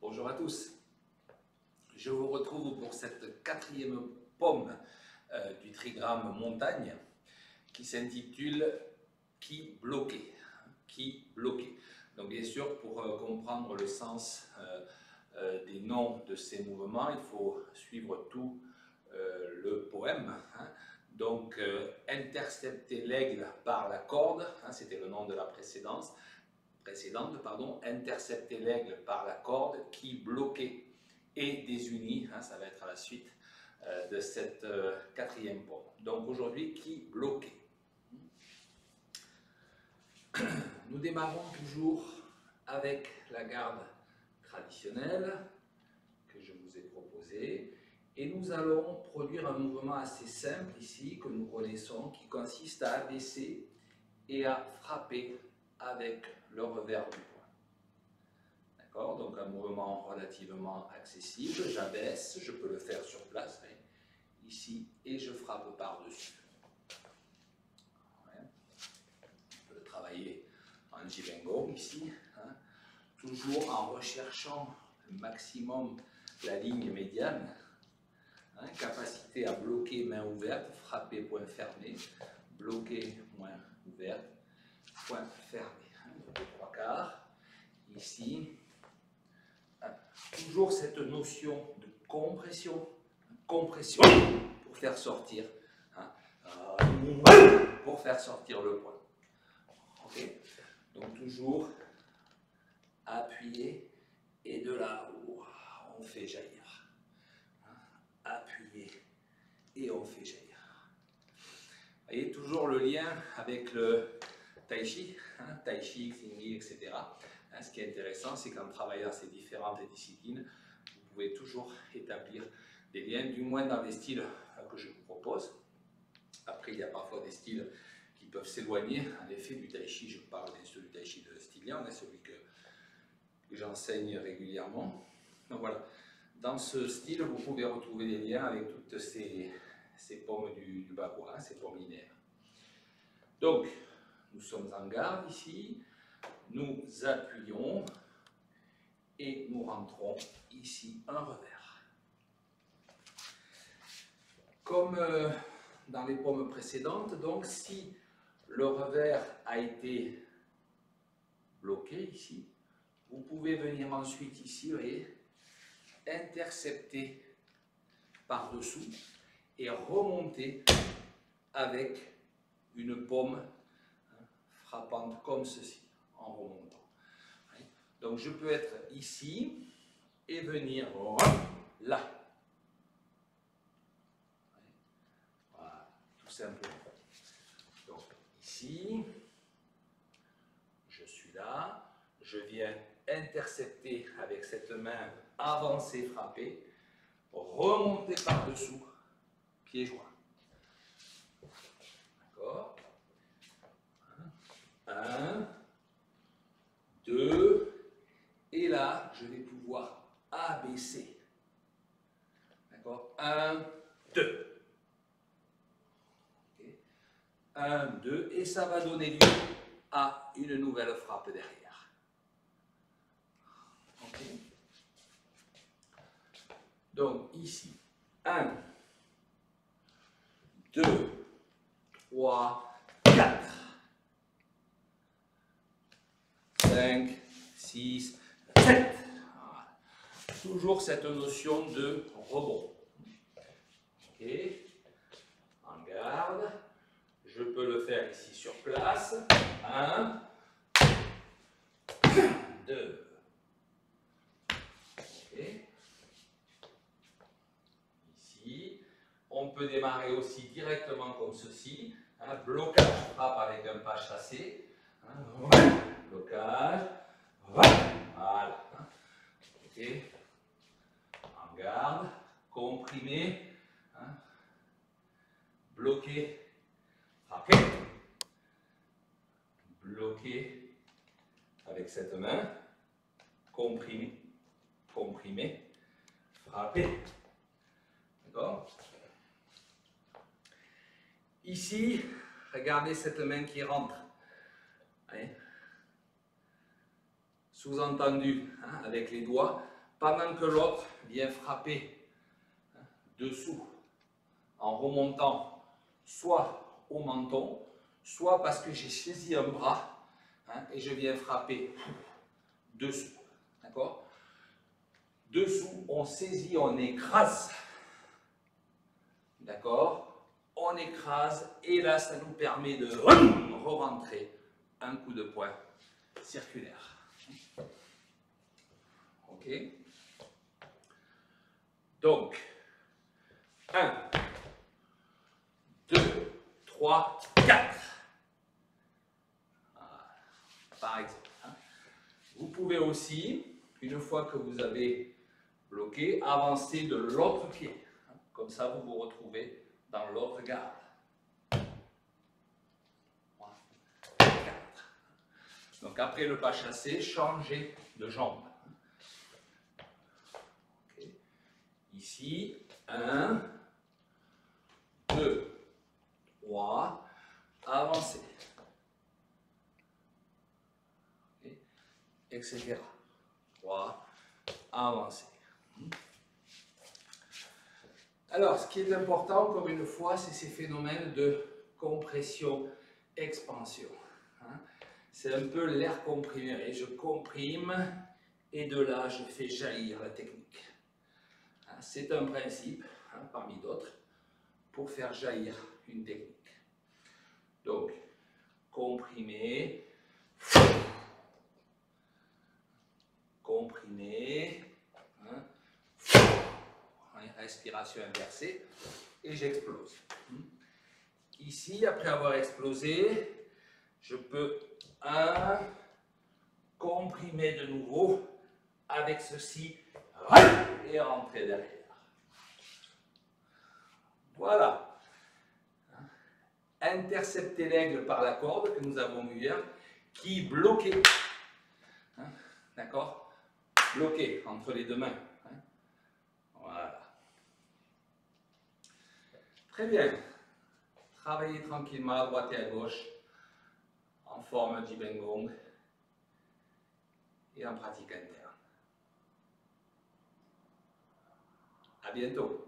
Bonjour à tous, je vous retrouve pour cette quatrième pomme du trigramme montagne qui s'intitule « Qui bloquer ?» Qui bloquer. Donc bien sûr, pour comprendre le sens des noms de ces mouvements, il faut suivre tout le poème. Donc intercepter l'aigle par la corde, c'était le nom de la précédente, intercepter l'aigle par la corde qui bloquait et désunit, ça va être à la suite de cette quatrième pomme. Donc aujourd'hui, qui bloquait. Nous démarrons toujours avec la garde traditionnelle que je vous ai proposée et nous allons produire un mouvement assez simple ici que nous connaissons qui consiste à abaisser et à frapper avec le revers du poing. D'accord? Donc un mouvement relativement accessible. J'abaisse, je peux le faire sur place, ici, et je frappe par-dessus. Ouais. Je peux le travailler en jibengo ici, toujours en recherchant le maximum la ligne médiane. Capacité à bloquer main ouverte, frapper poing fermé, bloquer main ouverte, point fermé. Les trois quarts, ici. Toujours cette notion de compression, compression pour faire sortir, pour faire sortir le poing. Okay. Donc toujours appuyer et de là où on fait jaillir. Appuyer et on fait jaillir. Vous voyez toujours le lien avec le tai chi, Xingyi, etc. Ce qui est intéressant, c'est qu'en travaillant ces différentes disciplines, vous pouvez toujours établir des liens, du moins dans les styles que je vous propose. Après, il y a parfois des styles qui peuvent s'éloigner. En effet, du tai chi, je parle bien sûr du tai chi de style yang, celui que j'enseigne régulièrement. Donc voilà, dans ce style, vous pouvez retrouver des liens avec toutes ces pommes du bagua, ces pommes linéaires. Donc, nous sommes en garde ici, nous appuyons et nous rentrons ici un revers. Comme dans les pommes précédentes, donc si le revers a été bloqué ici, vous pouvez venir ensuite ici, vous voyez, intercepter par-dessous et remonter avec une pomme frappante comme ceci, en remontant. Donc je peux être ici et venir là. Voilà, tout simplement. Donc ici, je suis là, je viens intercepter avec cette main avancée frappée, remonter par-dessous, pied joint. D'accord? 1, 2, et là, je vais pouvoir abaisser. D'accord? 1, 2. Okay. 1, 2, et ça va donner lieu à une nouvelle frappe derrière. Okay. Donc ici, 1, 2, 3, 4. 5, 6, 7. Voilà. Toujours cette notion de rebond. Okay. En garde. Je peux le faire ici sur place. 1, 2. Okay. Ici. On peut démarrer aussi directement comme ceci. Blocage, frappe avec un pas chassé. Blocage, voilà. Okay. En garde, comprimé, bloqué, frappé, bloqué avec cette main, comprimé, comprimé, frappé. D'accord? Ici, regardez cette main qui rentre. Sous-entendu, avec les doigts, pendant que l'autre vient frapper dessous en remontant soit au menton, soit parce que j'ai saisi un bras et je viens frapper dessous. D'accord? Dessous, on saisit, on écrase. D'accord? On écrase et là, ça nous permet de re-rentrer un coup de poing circulaire. Ok? Donc, 1, 2, 3, 4. Par exemple. Vous pouvez aussi, une fois que vous avez bloqué, avancer de l'autre pied. Comme ça, vous vous retrouvez dans l'autre garde. 3, 4. Donc après le pas chassé, changez de jambe. Okay. Ici, 1, 2, 3, avancez. Okay. Etc. 3, avancez. Alors, ce qui est important, encore une fois, c'est ces phénomènes de compression-expansion. C'est un peu l'air comprimé. Je comprime et de là, je fais jaillir la technique. C'est un principe, parmi d'autres, pour faire jaillir une technique. Donc, comprimer, comprimer, respiration inversée, et j'explose. Ici, après avoir explosé, je peux comprimer de nouveau avec ceci et rentrer derrière. Voilà. Intercepter l'aigle par la corde que nous avons vu hier, qui bloquait. D'accord? Bloqué entre les deux mains. Voilà. Très bien. Travaillez tranquillement à droite et à gauche en forme Jibengong et en pratique interne. À bientôt.